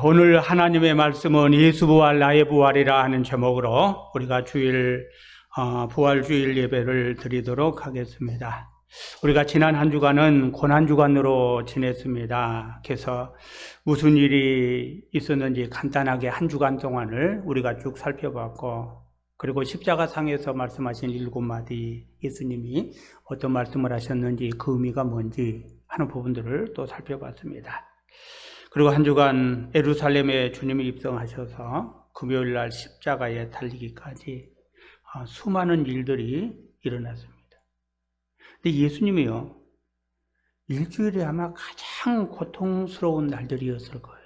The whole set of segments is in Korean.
오늘 하나님의 말씀은 예수 부활 나의 부활이라 하는 제목으로 우리가 부활 주일 예배를 드리도록 하겠습니다. 우리가 지난 한 주간은 고난 주간으로 지냈습니다. 그래서 무슨 일이 있었는지 간단하게 한 주간 동안을 우리가 쭉 살펴봤고, 그리고 십자가상에서 말씀하신 7마디 예수님이 어떤 말씀을 하셨는지 그 의미가 뭔지 하는 부분들을 또 살펴봤습니다. 그리고 한 주간 예루살렘에 주님이 입성하셔서 금요일 날 십자가에 달리기까지 수많은 일들이 일어났습니다. 근데 예수님이요, 일주일에 아마 가장 고통스러운 날들이었을 거예요.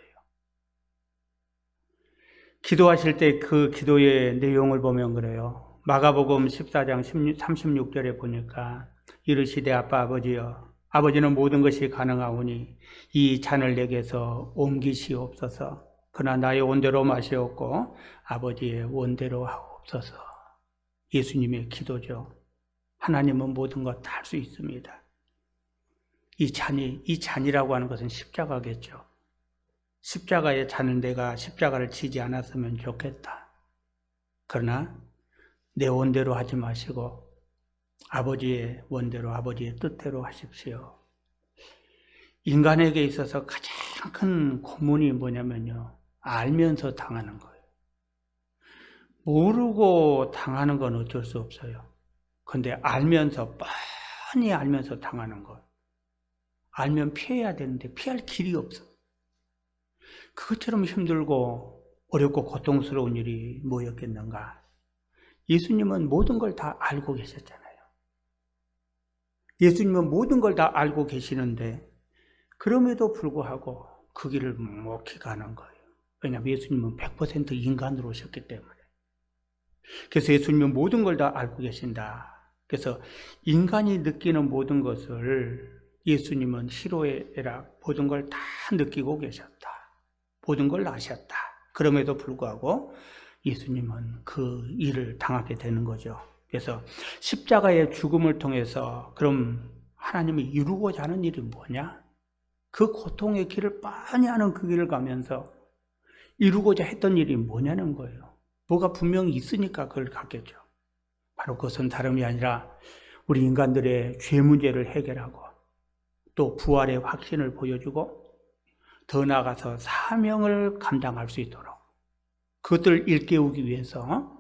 기도하실 때 그 기도의 내용을 보면 그래요. 마가복음 14장 36절에 보니까 이르시되 아빠 아버지여, 아버지는 모든 것이 가능하오니 이 잔을 내게서 옮기시옵소서. 그러나 나의 원대로 마시옵고 아버지의 원대로 하옵소서. 예수님의 기도죠. 하나님은 모든 것 다 할 수 있습니다. 이 잔이라고 하는 것은 십자가겠죠. 십자가의 잔을 내가 십자가를 지지 않았으면 좋겠다. 그러나 내 원대로 하지 마시고 아버지의 원대로, 아버지의 뜻대로 하십시오. 인간에게 있어서 가장 큰 고문이 뭐냐면요, 알면서 당하는 거예요. 모르고 당하는 건 어쩔 수 없어요. 근데 알면서, 뻔히 알면서 당하는 것, 알면 피해야 되는데 피할 길이 없어. 그것처럼 힘들고 어렵고 고통스러운 일이 뭐였겠는가. 예수님은 모든 걸 다 알고 계셨잖아요. 예수님은 모든 걸 다 알고 계시는데 그럼에도 불구하고 그 길을 묵묵히 가는 거예요. 왜냐하면 예수님은 100% 인간으로 오셨기 때문에. 그래서 예수님은 모든 걸 다 알고 계신다. 그래서 인간이 느끼는 모든 것을 예수님은 희로의 애락 모든 걸 다 느끼고 계셨다. 모든 걸 아셨다. 그럼에도 불구하고 예수님은 그 일을 당하게 되는 거죠. 그래서 십자가의 죽음을 통해서 그럼 하나님이 이루고자 하는 일이 뭐냐? 그 고통의 길을 뻔히 아는 그 길을 가면서 이루고자 했던 일이 뭐냐는 거예요. 뭐가 분명히 있으니까 그걸 갔겠죠. 바로 그것은 다름이 아니라 우리 인간들의 죄 문제를 해결하고 또 부활의 확신을 보여주고 더 나아가서 사명을 감당할 수 있도록 그것들을 일깨우기 위해서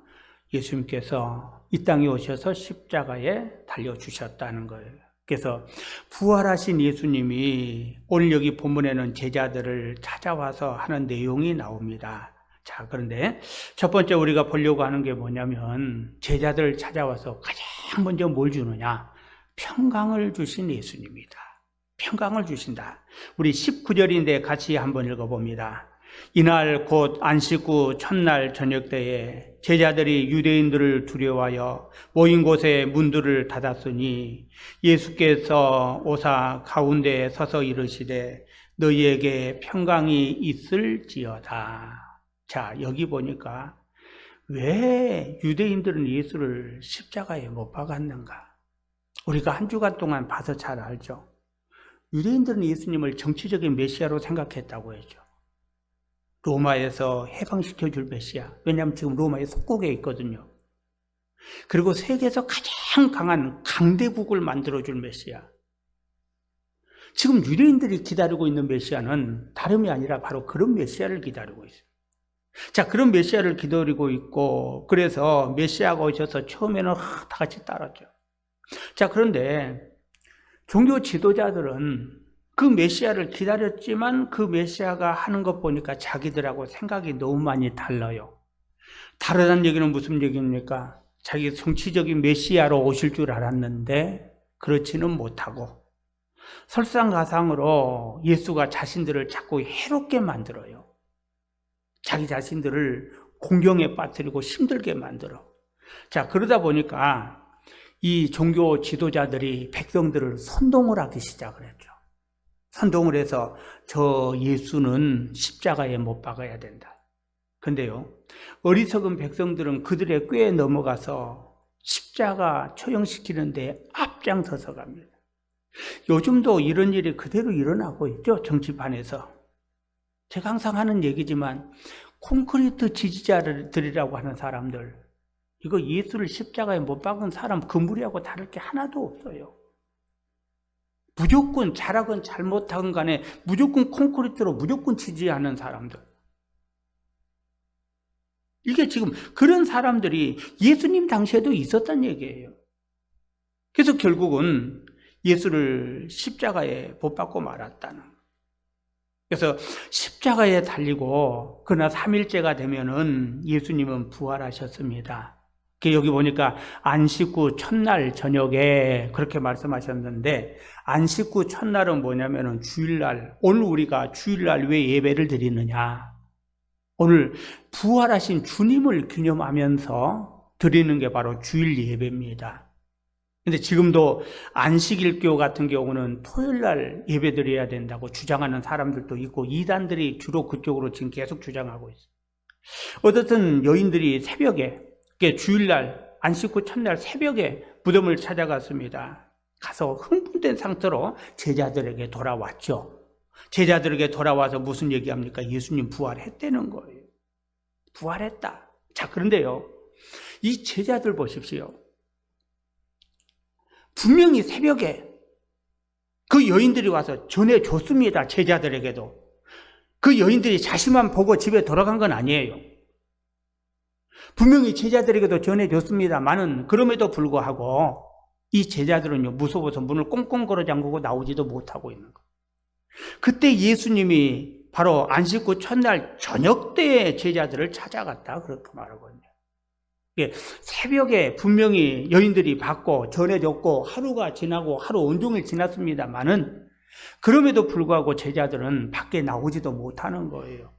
예수님께서 이 땅에 오셔서 십자가에 달려주셨다는 거예요. 그래서 부활하신 예수님이 오늘 여기 본문에는 제자들을 찾아와서 하는 내용이 나옵니다. 자, 그런데 첫 번째 우리가 보려고 하는 게 뭐냐면 제자들을 찾아와서 가장 먼저 뭘 주느냐? 평강을 주신 예수님이다. 평강을 주신다. 우리 19절인데 같이 한번 읽어봅니다. 이날 곧 안식 후 첫날 저녁 때에 제자들이 유대인들을 두려워하여 모인 곳에 문들을 닫았으니 예수께서 오사 가운데에 서서 이르시되 너희에게 평강이 있을지어다. 자, 여기 보니까 왜 유대인들은 예수를 십자가에 못 박았는가? 우리가 한 주간 동안 봐서 잘 알죠. 유대인들은 예수님을 정치적인 메시아로 생각했다고 했죠. 로마에서 해방시켜줄 메시아. 왜냐하면 지금 로마의 속국에 있거든요. 그리고 세계에서 가장 강한 강대국을 만들어줄 메시아. 지금 유대인들이 기다리고 있는 메시아는 다름이 아니라 바로 그런 메시아를 기다리고 있어요. 자, 그런 메시아를 기다리고 있고, 그래서 메시아가 오셔서 처음에는 다 같이 따랐죠. 자, 그런데 종교 지도자들은 그 메시아를 기다렸지만 그 메시아가 하는 것 보니까 자기들하고 생각이 너무 많이 달라요. 다르다는 얘기는 무슨 얘기입니까? 자기 정치적인 메시아로 오실 줄 알았는데 그렇지는 못하고 설상가상으로 예수가 자신들을 자꾸 해롭게 만들어요. 자기 자신들을 공경에 빠뜨리고 힘들게 만들어. 자, 그러다 보니까 이 종교 지도자들이 백성들을 선동을 하기 시작을 했죠. 선동을 해서 저 예수는 십자가에 못 박아야 된다. 근데요, 어리석은 백성들은 그들의 꾀에 넘어가서 십자가 처형시키는데 앞장서서 갑니다. 요즘도 이런 일이 그대로 일어나고 있죠, 정치판에서. 제가 항상 하는 얘기지만 콘크리트 지지자들이라고 하는 사람들, 이거 예수를 십자가에 못 박은 사람 그 무리하고 다를 게 하나도 없어요. 무조건 잘하건 잘못하건 간에 무조건 콘크리트로 무조건 지지하는 사람들. 이게 지금 그런 사람들이 예수님 당시에도 있었단 얘기예요. 그래서 결국은 예수를 십자가에 못 박고 말았다는. 그래서 십자가에 달리고 그러나 3일째가 되면은 예수님은 부활하셨습니다. 여기 보니까 안식 후 첫날 저녁에 그렇게 말씀하셨는데, 안식 후 첫날은 뭐냐면은 주일날, 오늘 우리가 주일날 왜 예배를 드리느냐, 오늘 부활하신 주님을 기념하면서 드리는 게 바로 주일 예배입니다. 근데 지금도 안식일교 같은 경우는 토요일날 예배 드려야 된다고 주장하는 사람들도 있고, 이단들이 주로 그쪽으로 지금 계속 주장하고 있어요. 어쨌든 여인들이 새벽에, 주일날 안식 후 첫날 새벽에 무덤을 찾아갔습니다. 가서 흥분된 상태로 제자들에게 돌아왔죠. 제자들에게 돌아와서 무슨 얘기합니까? 예수님 부활했다는 거예요. 부활했다. 자, 그런데요, 이 제자들 보십시오. 분명히 새벽에 그 여인들이 와서 전해줬습니다. 제자들에게도. 그 여인들이 자신만 보고 집에 돌아간 건 아니에요. 분명히 제자들에게도 전해줬습니다만은 그럼에도 불구하고 이 제자들은요, 무서워서 문을 꽁꽁 걸어 잠그고 나오지도 못하고 있는 거예요. 그때 예수님이 바로 안식 후 첫날 저녁 때에 제자들을 찾아갔다, 그렇게 말하거든요. 새벽에 분명히 여인들이 받고 전해줬고 하루가 지나고 하루 온종일 지났습니다만은 그럼에도 불구하고 제자들은 밖에 나오지도 못하는 거예요.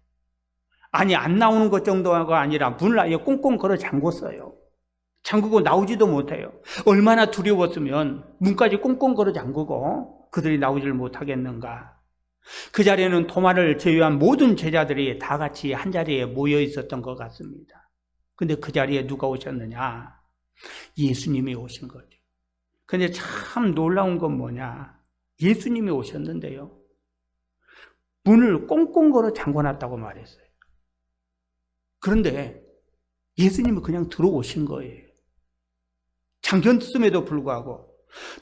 아니, 안 나오는 것 정도가 아니라 문을 아예 꽁꽁 걸어 잠궜어요. 잠그고 나오지도 못해요. 얼마나 두려웠으면 문까지 꽁꽁 걸어 잠그고 그들이 나오지를 못하겠는가. 그 자리에는 도마를 제외한 모든 제자들이 다 같이 한 자리에 모여 있었던 것 같습니다. 근데 그 자리에 누가 오셨느냐? 예수님이 오신 거죠. 근데 참 놀라운 건 뭐냐? 예수님이 오셨는데요, 문을 꽁꽁 걸어 잠궈놨다고 말했어요. 그런데 예수님이 그냥 들어오신 거예요. 잠겼음에도 불구하고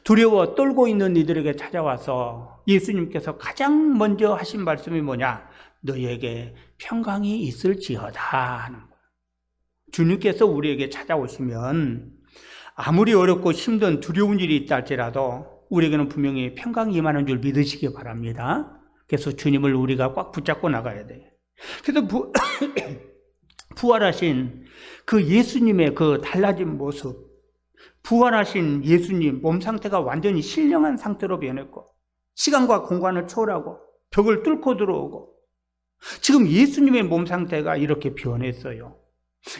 두려워 떨고 있는 이들에게 찾아와서 예수님께서 가장 먼저 하신 말씀이 뭐냐? 너희에게 평강이 있을지어다 하는 거예요. 주님께서 우리에게 찾아오시면 아무리 어렵고 힘든 두려운 일이 있다 할지라도 우리에게는 분명히 평강이 임하는 줄 믿으시기 바랍니다. 그래서 주님을 우리가 꽉 붙잡고 나가야 돼요. 그래서 부활하신 그 예수님의 그 달라진 모습, 부활하신 예수님 몸 상태가 완전히 신령한 상태로 변했고 시간과 공간을 초월하고 벽을 뚫고 들어오고, 지금 예수님의 몸 상태가 이렇게 변했어요.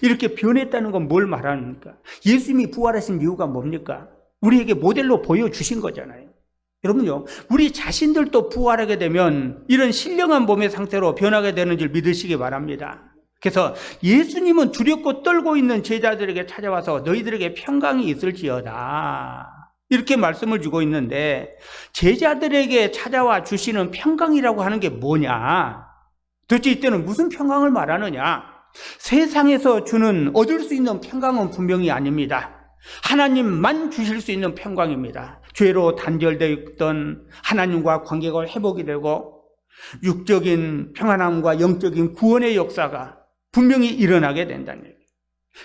이렇게 변했다는 건 뭘 말합니까? 예수님이 부활하신 이유가 뭡니까? 우리에게 모델로 보여주신 거잖아요. 여러분요, 우리 자신들도 부활하게 되면 이런 신령한 몸의 상태로 변하게 되는 줄 믿으시기 바랍니다. 그래서 예수님은 두렵고 떨고 있는 제자들에게 찾아와서 너희들에게 평강이 있을지어다, 이렇게 말씀을 주고 있는데, 제자들에게 찾아와 주시는 평강이라고 하는 게 뭐냐? 도대체 이때는 무슨 평강을 말하느냐? 세상에서 주는 얻을 수 있는 평강은 분명히 아닙니다. 하나님만 주실 수 있는 평강입니다. 죄로 단절되어 있던 하나님과 관계가 회복이 되고 육적인 평안함과 영적인 구원의 역사가 분명히 일어나게 된다는 얘기예요.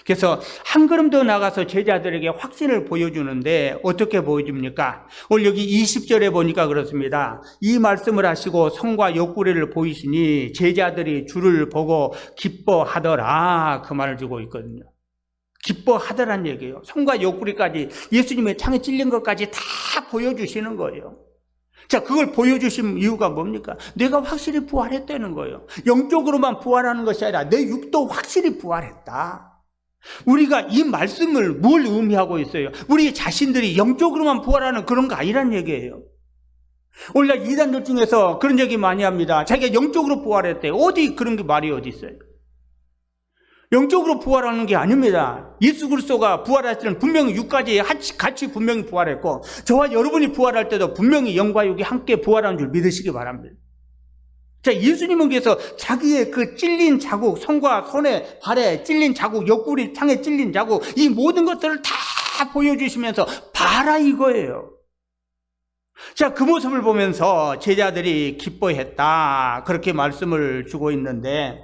그래서 한 걸음 더 나가서 제자들에게 확신을 보여주는데 어떻게 보여줍니까? 오늘 여기 20절에 보니까 그렇습니다. 이 말씀을 하시고 성과 옆구리를 보이시니 제자들이 주를 보고 기뻐하더라, 그 말을 주고 있거든요. 기뻐하더란 얘기예요. 성과 옆구리까지, 예수님의 창에 찔린 것까지 다 보여주시는 거예요. 자, 그걸 보여주신 이유가 뭡니까? 내가 확실히 부활했다는 거예요. 영적으로만 부활하는 것이 아니라 내 육도 확실히 부활했다. 우리가 이 말씀을 뭘 의미하고 있어요? 우리 자신들이 영적으로만 부활하는 그런 거 아니란 얘기예요. 오늘날 이단들 중에서 그런 얘기 많이 합니다. 자기가 영적으로 부활했대. 어디 그런 게 말이 어디 있어요? 영적으로 부활하는 게 아닙니다. 예수 그리스도가 부활할 때는 분명히 육까지 같이 분명히 부활했고, 저와 여러분이 부활할 때도 분명히 영과 육이 함께 부활하는 줄 믿으시기 바랍니다. 자, 예수님은 그래서 자기의 그 찔린 자국, 손과 손에, 발에 찔린 자국, 옆구리 창에 찔린 자국, 이 모든 것들을 다 보여주시면서 봐라 이거예요. 자, 그 모습을 보면서 제자들이 기뻐했다, 그렇게 말씀을 주고 있는데,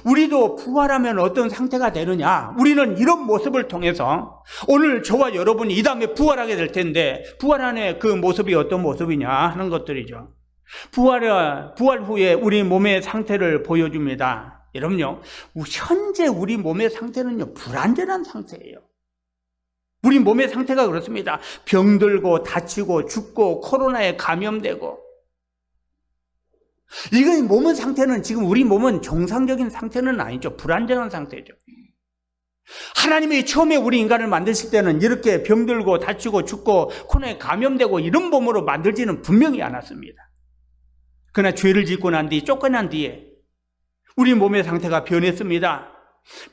우리도 부활하면 어떤 상태가 되느냐? 우리는 이런 모습을 통해서 오늘 저와 여러분이 이 다음에 부활하게 될 텐데, 부활 안에 그 모습이 어떤 모습이냐 하는 것들이죠. 부활 후에 우리 몸의 상태를 보여줍니다. 여러분요, 현재 우리 몸의 상태는요, 불완전한 상태예요. 우리 몸의 상태가 그렇습니다. 병들고 다치고 죽고 코로나에 감염되고, 이건 몸의 상태는, 지금 우리 몸은 정상적인 상태는 아니죠. 불완전한 상태죠. 하나님이 처음에 우리 인간을 만드실 때는 이렇게 병들고 다치고 죽고 코로나에 감염되고 이런 몸으로 만들지는 분명히 않았습니다. 그러나 죄를 짓고 난 뒤, 쫓겨난 뒤에 우리 몸의 상태가 변했습니다.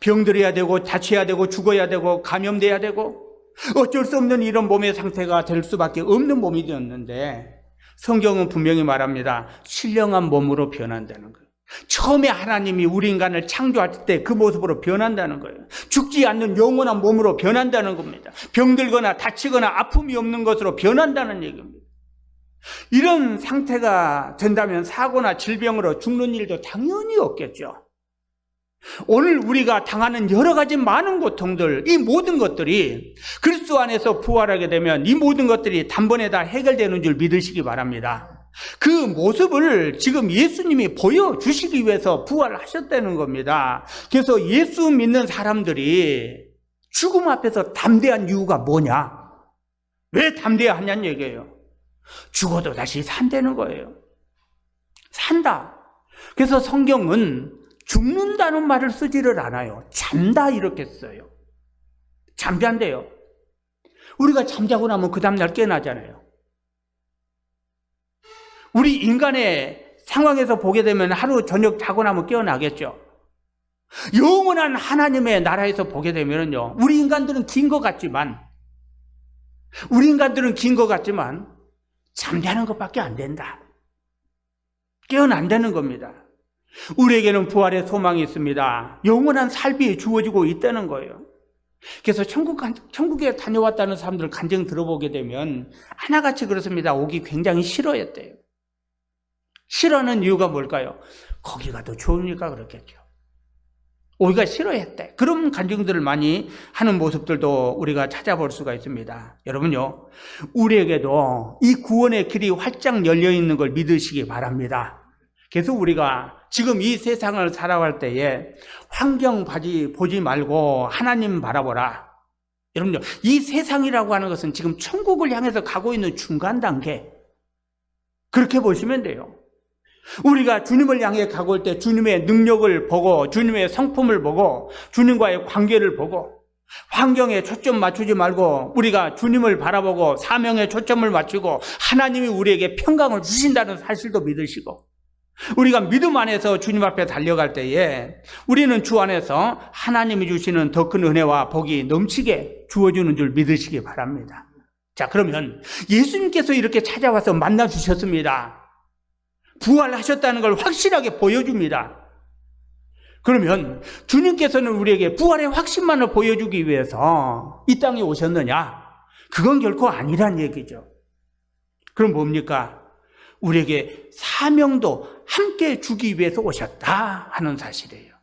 병들어야 되고 다쳐야 되고 죽어야 되고 감염돼야 되고 어쩔 수 없는 이런 몸의 상태가 될 수밖에 없는 몸이 되었는데, 성경은 분명히 말합니다. 신령한 몸으로 변한다는 거예요. 처음에 하나님이 우리 인간을 창조할 때 그 모습으로 변한다는 거예요. 죽지 않는 영원한 몸으로 변한다는 겁니다. 병들거나 다치거나 아픔이 없는 것으로 변한다는 얘기입니다. 이런 상태가 된다면 사고나 질병으로 죽는 일도 당연히 없겠죠. 오늘 우리가 당하는 여러 가지 많은 고통들, 이 모든 것들이 그리스도 안에서 부활하게 되면 이 모든 것들이 단번에 다 해결되는 줄 믿으시기 바랍니다. 그 모습을 지금 예수님이 보여주시기 위해서 부활하셨다는 겁니다. 그래서 예수 믿는 사람들이 죽음 앞에서 담대한 이유가 뭐냐? 왜 담대해야 하냐는 얘기예요. 죽어도 다시 산다는 거예요. 산다. 그래서 성경은 죽는다는 말을 쓰지를 않아요. 잠다 이렇게 써요. 잠잔대요. 우리가 잠자고 나면 그 다음날 깨어나잖아요. 우리 인간의 상황에서 보게 되면 하루 저녁 자고 나면 깨어나겠죠. 영원한 하나님의 나라에서 보게 되면요, 우리 인간들은 긴 것 같지만 잠자는 것밖에 안 된다. 깨어난다는 겁니다. 우리에게는 부활의 소망이 있습니다. 영원한 삶이 주어지고 있다는 거예요. 그래서 천국에 다녀왔다는 사람들 간증 들어보게 되면 하나같이 그렇습니다. 오기 굉장히 싫어했대요. 싫어하는 이유가 뭘까요? 거기가 더 좋으니까 그렇겠죠. 오기가 싫어했대. 그런 간증들을 많이 하는 모습들도 우리가 찾아볼 수가 있습니다. 여러분요, 우리에게도 이 구원의 길이 활짝 열려 있는 걸 믿으시기 바랍니다. 그래서 우리가 지금 이 세상을 살아갈 때에 환경 보지 말고 하나님 바라보라. 여러분요, 이 세상이라고 하는 것은 지금 천국을 향해서 가고 있는 중간 단계, 그렇게 보시면 돼요. 우리가 주님을 향해 가고 올 때 주님의 능력을 보고, 주님의 성품을 보고, 주님과의 관계를 보고, 환경에 초점 맞추지 말고 우리가 주님을 바라보고 사명에 초점을 맞추고 하나님이 우리에게 평강을 주신다는 사실도 믿으시고, 우리가 믿음 안에서 주님 앞에 달려갈 때에 우리는 주 안에서 하나님이 주시는 더 큰 은혜와 복이 넘치게 주어주는 줄 믿으시기 바랍니다. 자, 그러면 예수님께서 이렇게 찾아와서 만나주셨습니다. 부활하셨다는 걸 확실하게 보여줍니다. 그러면 주님께서는 우리에게 부활의 확신만을 보여주기 위해서 이 땅에 오셨느냐? 그건 결코 아니란 얘기죠. 그럼 뭡니까? 우리에게 사명도 함께 주기 위해서 오셨다 하는 사실이에요.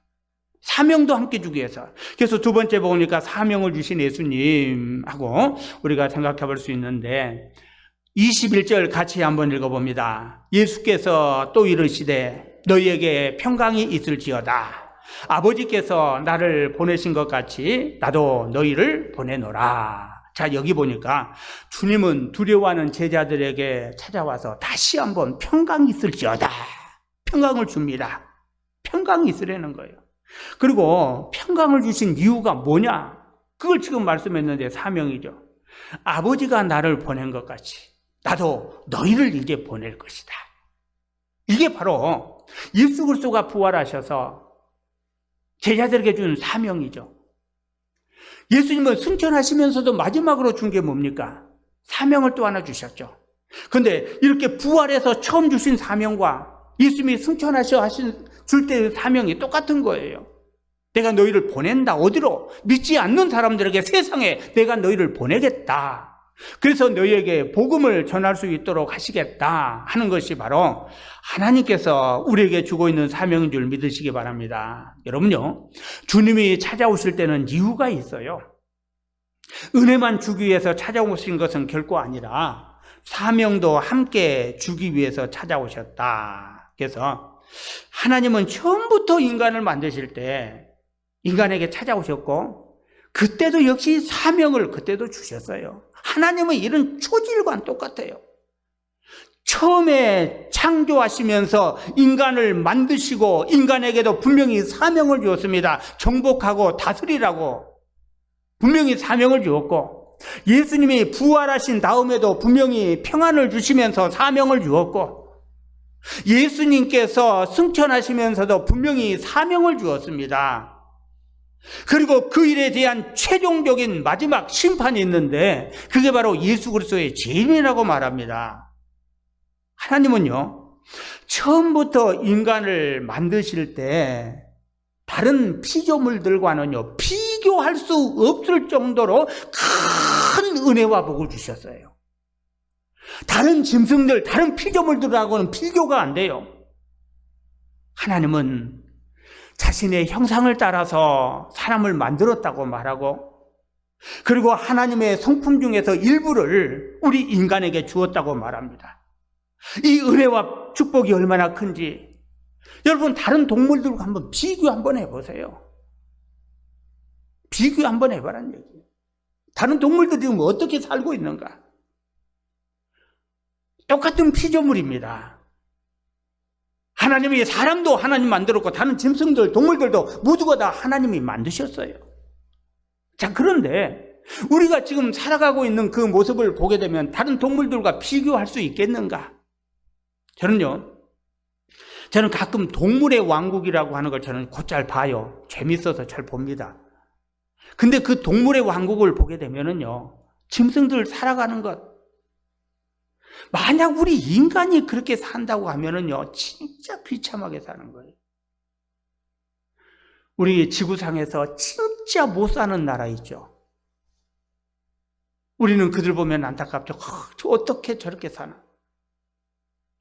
사명도 함께 주기 위해서. 그래서 두 번째 보니까 사명을 주신 예수님하고 우리가 생각해 볼 수 있는데, 21절 같이 한번 읽어봅니다. 예수께서 또 이르시되 너희에게 평강이 있을지어다. 아버지께서 나를 보내신 것 같이 나도 너희를 보내노라. 자, 여기 보니까 주님은 두려워하는 제자들에게 찾아와서 다시 한번 평강이 있을지어다, 평강을 줍니다. 평강이 있으라는 거예요. 그리고 평강을 주신 이유가 뭐냐? 그걸 지금 말씀했는데 사명이죠. 아버지가 나를 보낸 것 같이 나도 너희를 이제 보낼 것이다. 이게 바로 예수 그리스도가 부활하셔서 제자들에게 준 사명이죠. 예수님은 승천하시면서도 마지막으로 준 게 뭡니까? 사명을 또 하나 주셨죠. 그런데 이렇게 부활해서 처음 주신 사명과 예수님이 승천하셔 하신 줄 때의 사명이 똑같은 거예요. 내가 너희를 보낸다. 어디로? 믿지 않는 사람들에게 세상에 내가 너희를 보내겠다. 그래서 너희에게 복음을 전할 수 있도록 하시겠다 하는 것이 바로 하나님께서 우리에게 주고 있는 사명인 줄 믿으시기 바랍니다. 여러분요, 주님이 찾아오실 때는 이유가 있어요. 은혜만 주기 위해서 찾아오신 것은 결코 아니라 사명도 함께 주기 위해서 찾아오셨다. 그래서 하나님은 처음부터 인간을 만드실 때 인간에게 찾아오셨고, 그때도 역시 사명을 그때도 주셨어요. 하나님은 이런 초질과는 똑같아요. 처음에 창조하시면서 인간을 만드시고 인간에게도 분명히 사명을 주었습니다. 정복하고 다스리라고 분명히 사명을 주었고, 예수님이 부활하신 다음에도 분명히 평안을 주시면서 사명을 주었고, 예수님께서 승천하시면서도 분명히 사명을 주었습니다. 그리고 그 일에 대한 최종적인 마지막 심판이 있는데 그게 바로 예수 그리스도의 재림이라고 말합니다. 하나님은요, 처음부터 인간을 만드실 때 다른 피조물들과는요 비교할 수 없을 정도로 큰 은혜와 복을 주셨어요. 다른 짐승들, 다른 피조물들하고는 비교가 안 돼요. 하나님은 자신의 형상을 따라서 사람을 만들었다고 말하고, 그리고 하나님의 성품 중에서 일부를 우리 인간에게 주었다고 말합니다. 이 은혜와 축복이 얼마나 큰지 여러분, 다른 동물들과 한번 비교 한번 해보세요. 비교 한번 해봐라는 얘기예요. 다른 동물들이 지금 어떻게 살고 있는가? 똑같은 피조물입니다. 하나님이 사람도 하나님 만들었고 다른 짐승들, 동물들도 모두가 다 하나님이 만드셨어요. 자, 그런데 우리가 지금 살아가고 있는 그 모습을 보게 되면 다른 동물들과 비교할 수 있겠는가? 저는 가끔 동물의 왕국이라고 하는 걸 저는 곧잘 봐요. 재밌어서 잘 봅니다. 근데 그 동물의 왕국을 보게 되면은요, 짐승들 살아가는 것, 만약 우리 인간이 그렇게 산다고 하면은요, 진짜 비참하게 사는 거예요. 우리 지구상에서 진짜 못 사는 나라 있죠. 우리는 그들 보면 안타깝죠. 저 어떻게 저렇게 사나?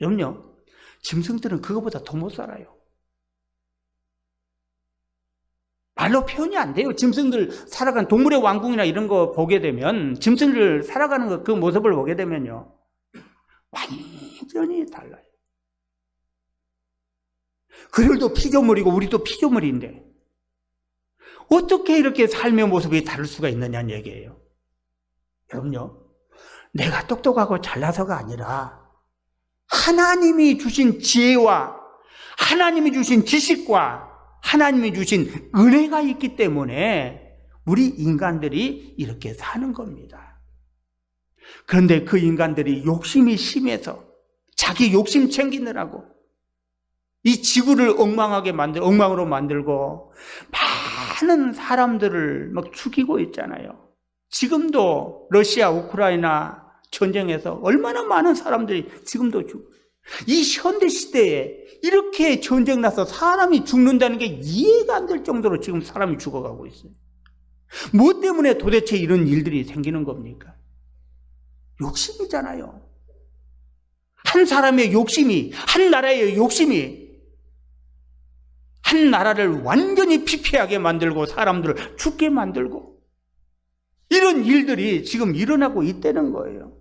여러분요, 짐승들은 그거보다 더 못 살아요. 말로 표현이 안 돼요. 짐승들 살아가는 동물의 왕국이나 이런 거 보게 되면, 짐승들 살아가는 거, 그 모습을 보게 되면요, 완전히 달라요. 그들도 피조물이고 우리도 피조물인데 어떻게 이렇게 삶의 모습이 다를 수가 있느냐는 얘기예요. 여러분요, 내가 똑똑하고 잘나서가 아니라 하나님이 주신 지혜와 하나님이 주신 지식과 하나님이 주신 은혜가 있기 때문에 우리 인간들이 이렇게 사는 겁니다. 그런데 그 인간들이 욕심이 심해서 자기 욕심 챙기느라고 이 지구를 엉망으로 만들고 많은 사람들을 막 죽이고 있잖아요. 지금도 러시아, 우크라이나 전쟁에서 얼마나 많은 사람들이 지금도 죽어요. 이 현대 시대에 이렇게 전쟁 나서 사람이 죽는다는 게 이해가 안 될 정도로 지금 사람이 죽어가고 있어요. 뭐 때문에 도대체 이런 일들이 생기는 겁니까? 욕심이잖아요. 한 사람의 욕심이, 한 나라의 욕심이 한 나라를 완전히 피폐하게 만들고 사람들을 죽게 만들고, 이런 일들이 지금 일어나고 있다는 거예요.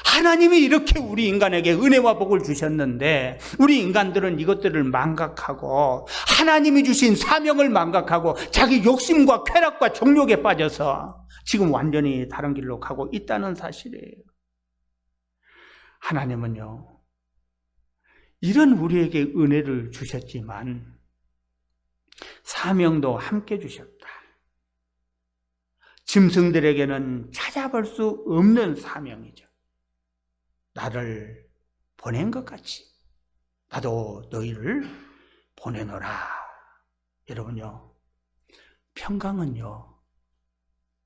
하나님이 이렇게 우리 인간에게 은혜와 복을 주셨는데 우리 인간들은 이것들을 망각하고 하나님이 주신 사명을 망각하고 자기 욕심과 쾌락과 정욕에 빠져서 지금 완전히 다른 길로 가고 있다는 사실이에요. 하나님은요, 이런 우리에게 은혜를 주셨지만 사명도 함께 주셨다. 짐승들에게는 찾아볼 수 없는 사명이죠. 나를 보낸 것 같이 나도 너희를 보내노라. 여러분요, 평강은요,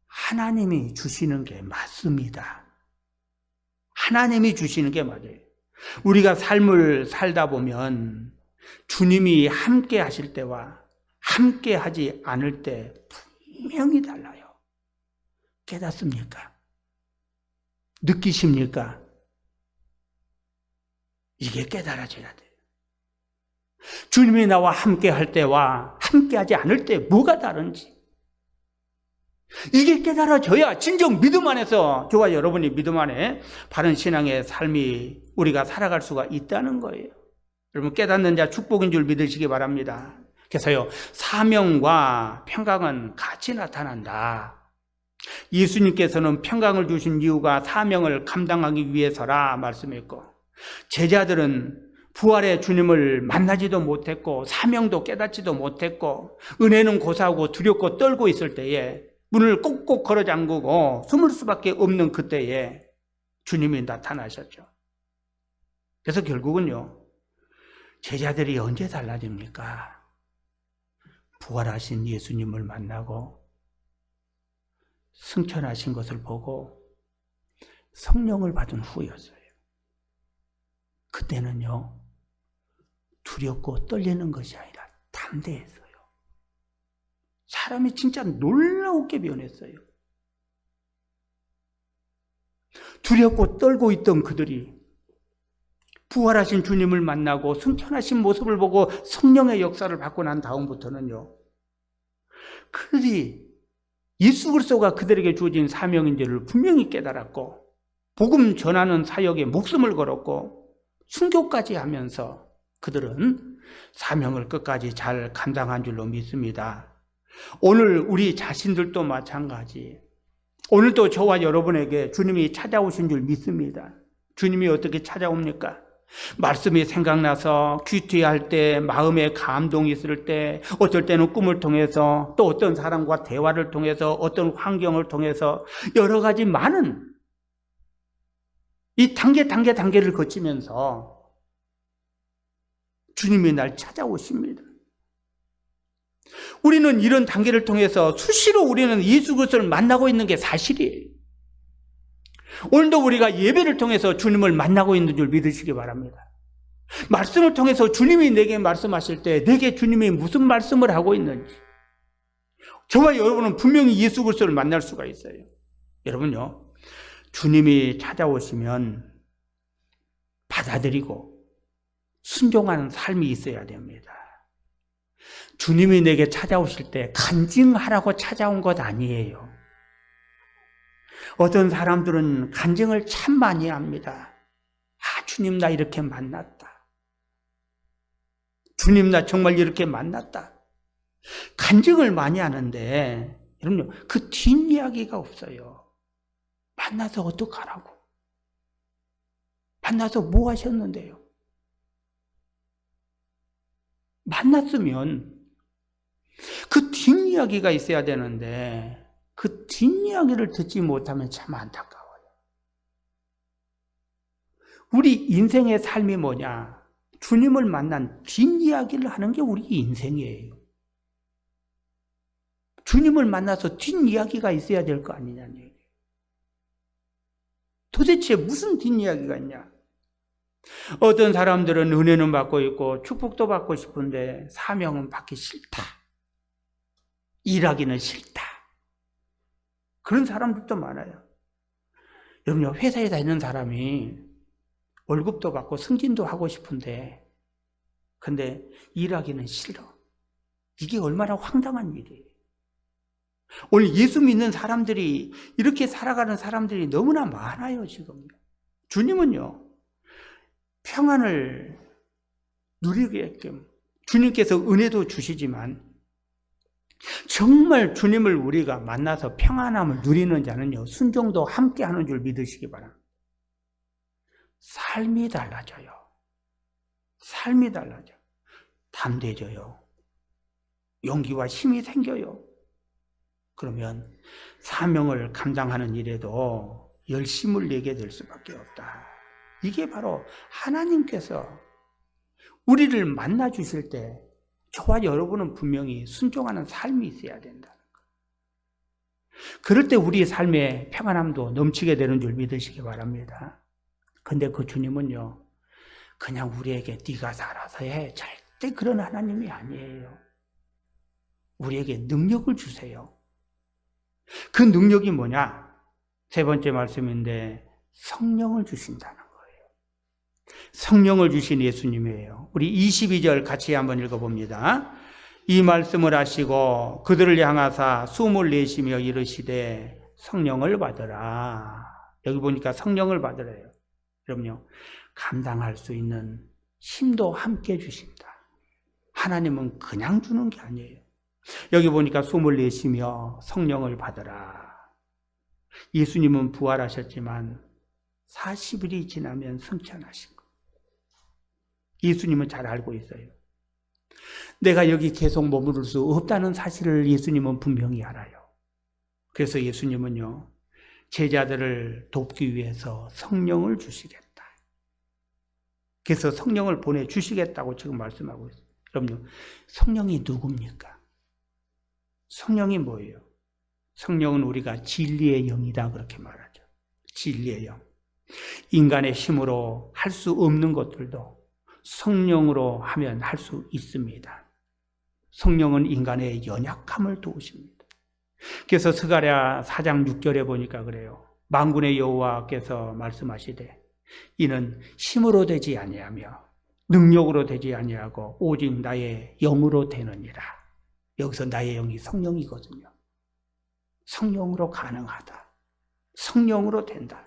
하나님이 주시는 게 맞습니다. 하나님이 주시는 게 맞아요. 우리가 삶을 살다 보면 주님이 함께 하실 때와 함께 하지 않을 때 분명히 달라요. 깨닫습니까? 느끼십니까? 이게 깨달아져야 돼요. 주님이 나와 함께 할 때와 함께 하지 않을 때 뭐가 다른지 이게 깨달아져야 진정 믿음 안에서 저와 여러분이 믿음 안에 바른 신앙의 삶이 우리가 살아갈 수가 있다는 거예요. 여러분 깨닫는 자 축복인 줄 믿으시기 바랍니다. 그래서요, 사명과 평강은 같이 나타난다. 예수님께서는 평강을 주신 이유가 사명을 감당하기 위해서라 말씀했고, 제자들은 부활의 주님을 만나지도 못했고 사명도 깨닫지도 못했고 은혜는 고사하고 두렵고 떨고 있을 때에 문을 꼭꼭 걸어 잠그고 숨을 수밖에 없는 그때에 주님이 나타나셨죠. 그래서 결국은요, 제자들이 언제 달라집니까? 부활하신 예수님을 만나고 승천하신 것을 보고 성령을 받은 후였어요. 그때는요, 두렵고 떨리는 것이 아니라 담대했어요. 사람이 진짜 놀라우게 변했어요. 두렵고 떨고 있던 그들이 부활하신 주님을 만나고 승천하신 모습을 보고 성령의 역사를 받고 난 다음부터는요, 그들이 예수 그리스도가 그들에게 주어진 사명인지를 분명히 깨달았고 복음 전하는 사역에 목숨을 걸었고 순교까지 하면서 그들은 사명을 끝까지 잘 감당한 줄로 믿습니다. 오늘 우리 자신들도 마찬가지. 오늘도 저와 여러분에게 주님이 찾아오신 줄 믿습니다. 주님이 어떻게 찾아옵니까? 말씀이 생각나서 귀퇴할 때, 마음에 감동이 있을 때, 어떨 때는 꿈을 통해서, 또 어떤 사람과 대화를 통해서, 어떤 환경을 통해서 여러 가지 많은 이 단계를 거치면서 주님이 날 찾아오십니다. 우리는 이런 단계를 통해서 수시로 우리는 예수 그리스도를 만나고 있는 게 사실이에요. 오늘도 우리가 예배를 통해서 주님을 만나고 있는 줄 믿으시기 바랍니다. 말씀을 통해서 주님이 내게 말씀하실 때 내게 주님이 무슨 말씀을 하고 있는지 저와 여러분은 분명히 예수 그리스도를 만날 수가 있어요. 여러분요, 주님이 찾아오시면 받아들이고 순종하는 삶이 있어야 됩니다. 주님이 내게 찾아오실 때 간증하라고 찾아온 것 아니에요. 어떤 사람들은 간증을 참 많이 합니다. 아, 주님 나 이렇게 만났다. 주님 나 정말 이렇게 만났다. 간증을 많이 하는데 여러분요, 그 뒷이야기가 없어요. 만나서 어떡하라고? 만나서 뭐 하셨는데요? 만났으면 그 뒷이야기가 있어야 되는데 그 뒷이야기를 듣지 못하면 참 안타까워요. 우리 인생의 삶이 뭐냐? 주님을 만난 뒷이야기를 하는 게 우리 인생이에요. 주님을 만나서 뒷이야기가 있어야 될 거 아니냐는 얘기예요. 도대체 무슨 뒷이야기가 있냐? 어떤 사람들은 은혜는 받고 있고 축복도 받고 싶은데 사명은 받기 싫다. 일하기는 싫다. 그런 사람들도 많아요. 여러분, 회사에 다니는 사람이 월급도 받고 승진도 하고 싶은데 근데 일하기는 싫어. 이게 얼마나 황당한 일이에요. 오늘 예수 믿는 사람들이 이렇게 살아가는 사람들이 너무나 많아요. 지금 주님은요, 평안을 누리게끔 주님께서 은혜도 주시지만 정말 주님을 우리가 만나서 평안함을 누리는 자는요, 순종도 함께 하는 줄 믿으시기 바랍니다. 삶이 달라져요. 삶이 달라져. 담대해져요. 용기와 힘이 생겨요. 그러면 사명을 감당하는 일에도 열심을 내게 될 수밖에 없다. 이게 바로 하나님께서 우리를 만나 주실 때 저와 여러분은 분명히 순종하는 삶이 있어야 된다는 거예요. 그럴 때 우리의 삶에 평안함도 넘치게 되는 줄 믿으시기 바랍니다. 근데 그 주님은요, 그냥 우리에게 네가 살아서 해. 절대 그런 하나님이 아니에요. 우리에게 능력을 주세요. 그 능력이 뭐냐? 세 번째 말씀인데 성령을 주신다는 거예요. 성령을 주신 예수님이에요. 우리 22절 같이 한번 읽어봅니다. 이 말씀을 하시고 그들을 향하사 숨을 내쉬며 이르시되 성령을 받으라. 여기 보니까 성령을 받으래요. 그럼요. 감당할 수 있는 힘도 함께 주신다. 하나님은 그냥 주는 게 아니에요. 여기 보니까 숨을 내쉬며 성령을 받으라. 예수님은 부활하셨지만 40일이 지나면 승천하신 거예요. 예수님은 잘 알고 있어요. 내가 여기 계속 머무를 수 없다는 사실을 예수님은 분명히 알아요. 그래서 예수님은요, 제자들을 돕기 위해서 성령을 주시겠다. 그래서 성령을 보내주시겠다고 지금 말씀하고 있어요. 그럼요, 성령이 누굽니까? 성령이 뭐예요? 성령은 우리가 진리의 영이다 그렇게 말하죠. 진리의 영. 인간의 힘으로 할 수 없는 것들도 성령으로 하면 할 수 있습니다. 성령은 인간의 연약함을 도우십니다. 그래서 스가랴 4장 6절에 보니까 그래요. 만군의 여호와께서 말씀하시되 이는 힘으로 되지 아니하며 능력으로 되지 아니하고 오직 나의 영으로 되느니라. 여기서 나의 영이 성령이거든요. 성령으로 가능하다. 성령으로 된다.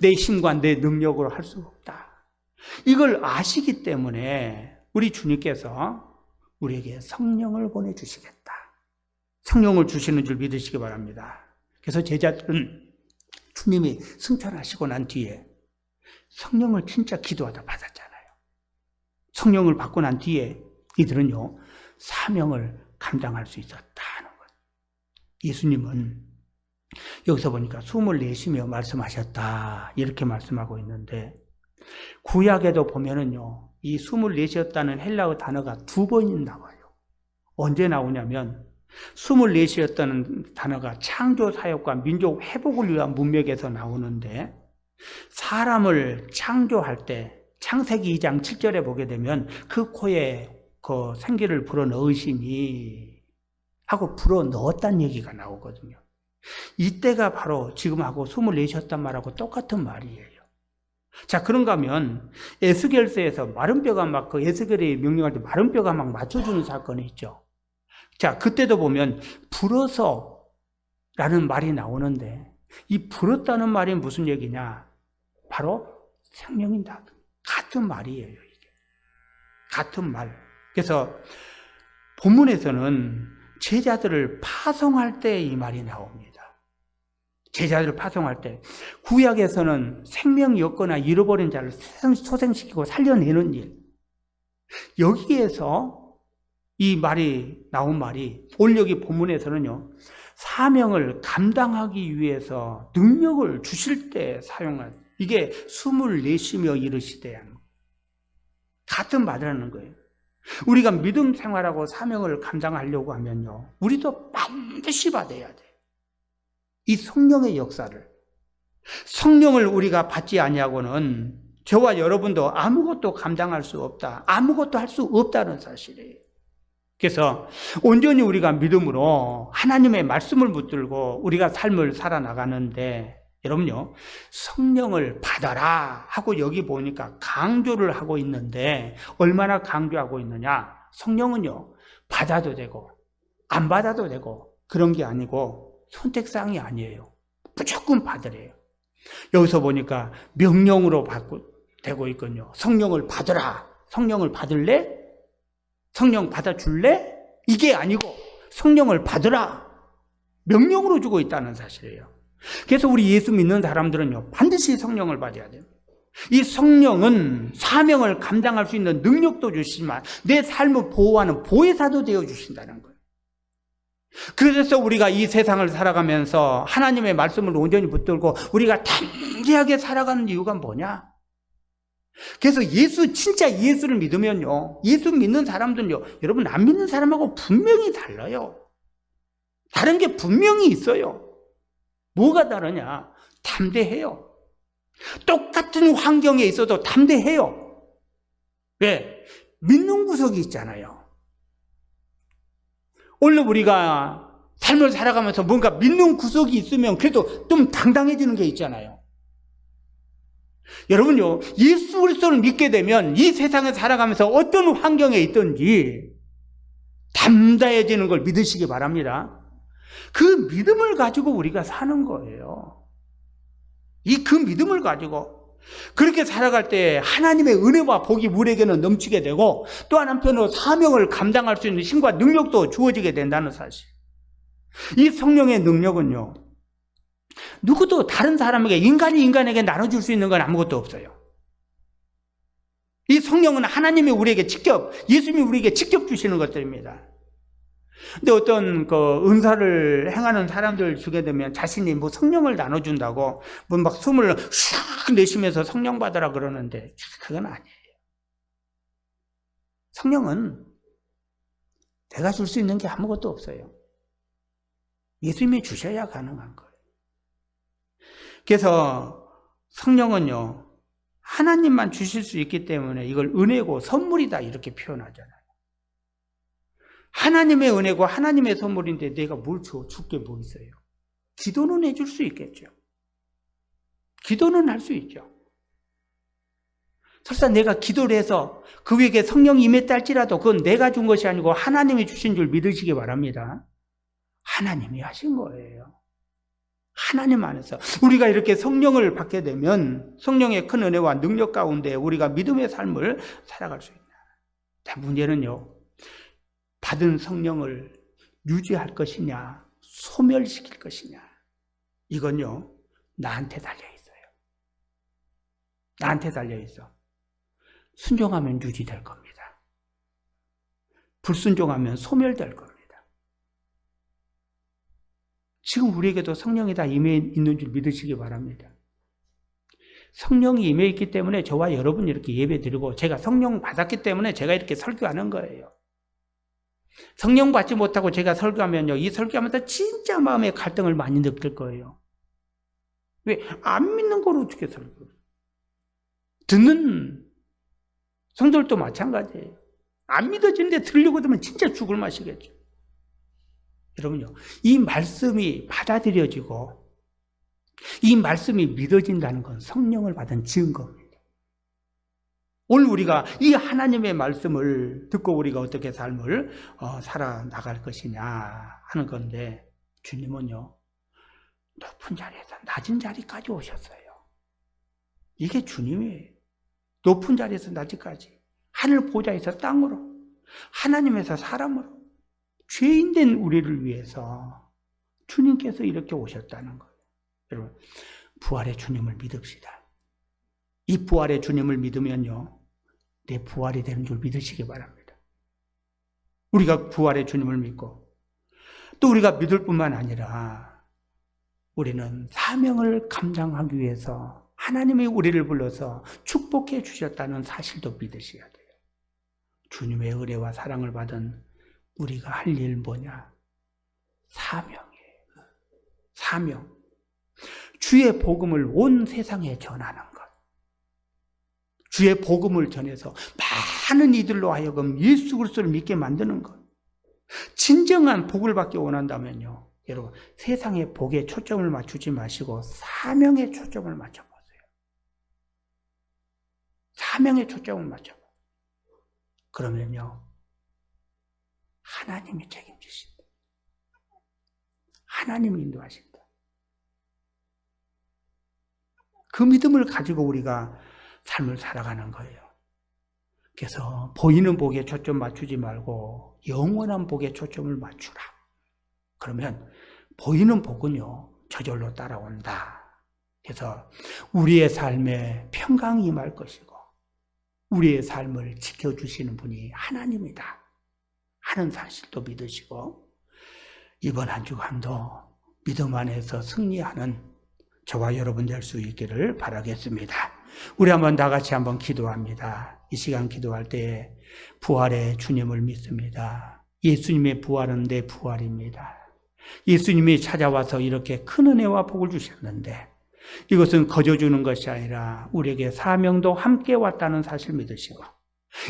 내 힘과 내 능력으로 할 수 없다. 이걸 아시기 때문에 우리 주님께서 우리에게 성령을 보내주시겠다. 성령을 주시는 줄 믿으시기 바랍니다. 그래서 제자들은 주님이 승천하시고 난 뒤에 성령을 진짜 기도하다 받았잖아요. 성령을 받고 난 뒤에 이들은요, 사명을 감당할 수 있었다는 거예요. 예수님은 여기서 보니까 숨을 내쉬며 말씀하셨다 이렇게 말씀하고 있는데, 구약에도 보면은요, 이 숨을 내쉬었다는 헬라어 단어가 2번 나와요. 언제 나오냐면 숨을 내쉬었다는 단어가 창조 사역과 민족 회복을 위한 문맥에서 나오는데, 사람을 창조할 때 창세기 2장 7절에 보게 되면 그 코에 그 생기를 불어넣으시니 하고 불어넣었다는 얘기가 나오거든요. 이때가 바로 지금하고 숨을 내쉬었단 말하고 똑같은 말이에요. 자, 그런가 하면 에스겔서에서 마른 뼈가 막 그 에스겔이 명령할 때 마른 뼈가 막 맞춰주는 사건이 있죠. 자, 그때도 보면 불어서 라는 말이 나오는데, 이 불었다는 말이 무슨 얘기냐? 바로 생명이다. 같은 말이에요, 이게. 같은 말. 그래서 본문에서는 제자들을 파송할 때 이 말이 나옵니다. 제자들을 파송할 때, 구약에서는 생명이 없거나 잃어버린 자를 소생시키고 살려내는 일. 여기에서 이 말이 나온 말이 오늘 여기 본문에서는요, 사명을 감당하기 위해서 능력을 주실 때 사용한, 이게 숨을 내쉬며 이르시되 같은 말이라는 거예요. 우리가 믿음 생활하고 사명을 감당하려고 하면요, 우리도 반드시 받아야 돼. 이 성령의 역사를. 성령을 우리가 받지 아니하고는 저와 여러분도 아무것도 감당할 수 없다. 아무것도 할 수 없다는 사실이에요. 그래서 온전히 우리가 믿음으로 하나님의 말씀을 붙들고 우리가 삶을 살아나가는데, 여러분요, 성령을 받아라 하고 여기 보니까 강조를 하고 있는데, 얼마나 강조하고 있느냐? 성령은요, 받아도 되고 안 받아도 되고 그런 게 아니고 선택사항이 아니에요. 무조건 받으래요. 여기서 보니까 명령으로 되고 있거든요. 성령을 받으라. 성령을 받을래? 성령 받아줄래? 이게 아니고 성령을 받으라. 명령으로 주고 있다는 사실이에요. 그래서 우리 예수 믿는 사람들은요, 반드시 성령을 받아야 돼요. 이 성령은 사명을 감당할 수 있는 능력도 주시지만 내 삶을 보호하는 보혜사도 되어주신다는 거예요. 그래서 우리가 이 세상을 살아가면서 하나님의 말씀을 온전히 붙들고 우리가 담대하게 살아가는 이유가 뭐냐? 그래서 진짜 예수를 믿으면요, 예수 믿는 사람들은요, 여러분 안 믿는 사람하고 분명히 달라요. 다른 게 분명히 있어요. 뭐가 다르냐? 담대해요. 똑같은 환경에 있어도 담대해요. 왜? 믿는 구석이 있잖아요. 원래 우리가 삶을 살아가면서 뭔가 믿는 구석이 있으면 그래도 좀 당당해지는 게 있잖아요. 여러분요, 예수 그리스도를 믿게 되면 이 세상에 살아가면서 어떤 환경에 있든지 담대해지는 걸 믿으시기 바랍니다. 그 믿음을 가지고 우리가 사는 거예요. 그 믿음을 가지고 그렇게 살아갈 때 하나님의 은혜와 복이 우리에게는 넘치게 되고 또 한편으로 사명을 감당할 수 있는 힘과 능력도 주어지게 된다는 사실. 이 성령의 능력은요, 누구도 다른 사람에게, 인간이 인간에게 나눠줄 수 있는 건 아무것도 없어요. 이 성령은 하나님이 우리에게 직접, 예수님이 우리에게 직접 주시는 것들입니다. 근데 어떤 그 은사를 행하는 사람들 주게 되면 자신이 뭐 성령을 나눠준다고 뭐 막 숨을 슉 내쉬면서 성령 받으라 그러는데 그건 아니에요. 성령은 내가 줄 수 있는 게 아무것도 없어요. 예수님이 주셔야 가능한 거예요. 그래서 성령은요, 하나님만 주실 수 있기 때문에 이걸 은혜고 선물이다 이렇게 표현하잖아요. 하나님의 은혜고 하나님의 선물인데 내가 뭘 줄 게 뭐 있어요? 기도는 해줄 수 있겠죠. 기도는 할 수 있죠. 설사 내가 기도를 해서 그에게 성령이 임했다 할지라도 그건 내가 준 것이 아니고 하나님이 주신 줄 믿으시기 바랍니다. 하나님이 하신 거예요. 하나님 안에서 우리가 이렇게 성령을 받게 되면 성령의 큰 은혜와 능력 가운데 우리가 믿음의 삶을 살아갈 수 있다. 문제는요, 받은 성령을 유지할 것이냐 소멸시킬 것이냐, 이건요 나한테 달려있어요. 나한테 달려있어. 순종하면 유지될 겁니다. 불순종하면 소멸될 겁니다. 지금 우리에게도 성령이 다 임해 있는 줄 믿으시기 바랍니다. 성령이 임해 있기 때문에 저와 여러분이 이렇게 예배 드리고 제가 성령 받았기 때문에 제가 이렇게 설교하는 거예요. 성령 받지 못하고 제가 설교하면요, 이 설교하면서 진짜 마음의 갈등을 많이 느낄 거예요. 왜? 안 믿는 걸 어떻게 설교해요? 듣는 성도들도 마찬가지예요. 안 믿어지는데 들으려고 하면 진짜 죽을 맛이겠죠. 여러분요, 이 말씀이 받아들여지고 이 말씀이 믿어진다는 건 성령을 받은 증거입니다. 오늘 우리가 이 하나님의 말씀을 듣고 우리가 어떻게 삶을 살아나갈 것이냐 하는 건데, 주님은요 높은 자리에서 낮은 자리까지 오셨어요. 이게 주님이에요. 높은 자리에서 낮은까지, 하늘 보좌에서 땅으로, 하나님에서 사람으로, 죄인된 우리를 위해서 주님께서 이렇게 오셨다는 거예요. 여러분, 부활의 주님을 믿읍시다. 이 부활의 주님을 믿으면요, 내 부활이 되는 줄 믿으시기 바랍니다. 우리가 부활의 주님을 믿고 또 우리가 믿을 뿐만 아니라 우리는 사명을 감당하기 위해서 하나님이 우리를 불러서 축복해 주셨다는 사실도 믿으셔야 돼요. 주님의 은혜와 사랑을 받은 우리가 할 일 뭐냐? 사명이에요. 사명. 주의 복음을 온 세상에 전하는 것. 주의 복음을 전해서 많은 이들로 하여금 예수 그리스도를 믿게 만드는 것. 진정한 복을 받기 원한다면요, 여러분, 세상의 복에 초점을 맞추지 마시고 사명에 초점을 맞춰보세요. 사명에 초점을 맞춰봐. 그러면요, 하나님이 책임지신다. 하나님이 인도하신다. 그 믿음을 가지고 우리가 삶을 살아가는 거예요. 그래서 보이는 복에 초점 맞추지 말고 영원한 복에 초점을 맞추라. 그러면 보이는 복은요 저절로 따라온다. 그래서 우리의 삶에 평강이 임할 것이고 우리의 삶을 지켜주시는 분이 하나님이다 하는 사실도 믿으시고, 이번 한 주간도 믿음 안에서 승리하는 저와 여러분 될 수 있기를 바라겠습니다. 우리 한번 다 같이 한번 기도합니다. 이 시간 기도할 때에 부활의 주님을 믿습니다. 예수님의 부활은 내 부활입니다. 예수님이 찾아와서 이렇게 큰 은혜와 복을 주셨는데 이것은 거저 주는 것이 아니라 우리에게 사명도 함께 왔다는 사실 믿으시고,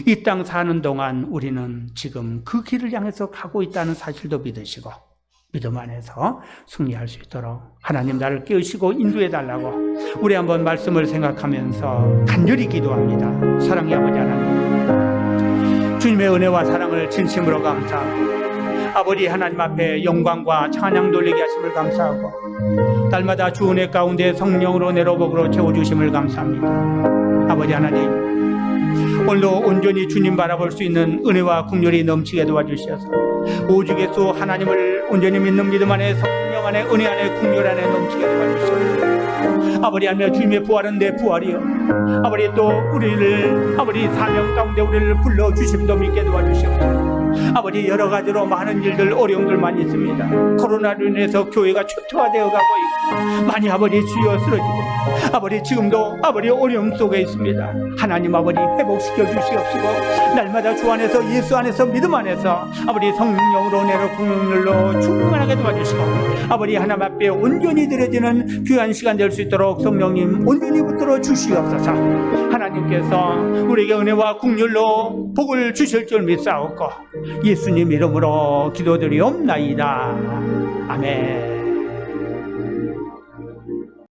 이 땅 사는 동안 우리는 지금 그 길을 향해서 가고 있다는 사실도 믿으시고 믿음 안에서 승리할 수 있도록 하나님 나를 깨우시고 인도해 달라고 우리 한번 말씀을 생각하면서 간절히 기도합니다. 사랑의 아버지 하나님, 주님의 은혜와 사랑을 진심으로 감사하고 아버지 하나님 앞에 영광과 찬양 돌리게 하심을 감사하고 날마다 주 은혜 가운데 성령으로 내로복으로 채워주심을 감사합니다. 아버지 하나님, 오늘도 온전히 주님 바라볼 수 있는 은혜와 긍휼이 넘치게 도와주셔서 오직 예수 하나님을 온전히 믿는 믿음 안에 성령 안에 은혜 안에 긍휼 안에 넘치게 도와주시옵소서. 아버지 하나님, 주님의 부활은 내 부활이요 아버지 또 우리를 아버지 사명 가운데 우리를 불러주심도 믿게 도와주시옵소서. 아버지 여러 가지로 많은 일들 어려움들 많이 있습니다. 코로나로 인해서 교회가 초토화되어 가고 있고 많이 아버지 주여 쓰러지고 아버지 지금도 아버지 어려움 속에 있습니다. 하나님 아버지 회복시켜 주시옵시고 날마다 주 안에서 예수 안에서 믿음 안에서 아버지 성령으로 내로 긍휼로 충만하게 도와주시고 아버지 하나님 앞에 온전히 드려지는 귀한 시간 될 수 있도록 성령님 온전히 붙들어 주시옵소서. 하나님께서 우리에게 은혜와 긍휼로 복을 주실 줄 믿사옵고 예수님 이름으로 기도드리옵나이다. 아멘.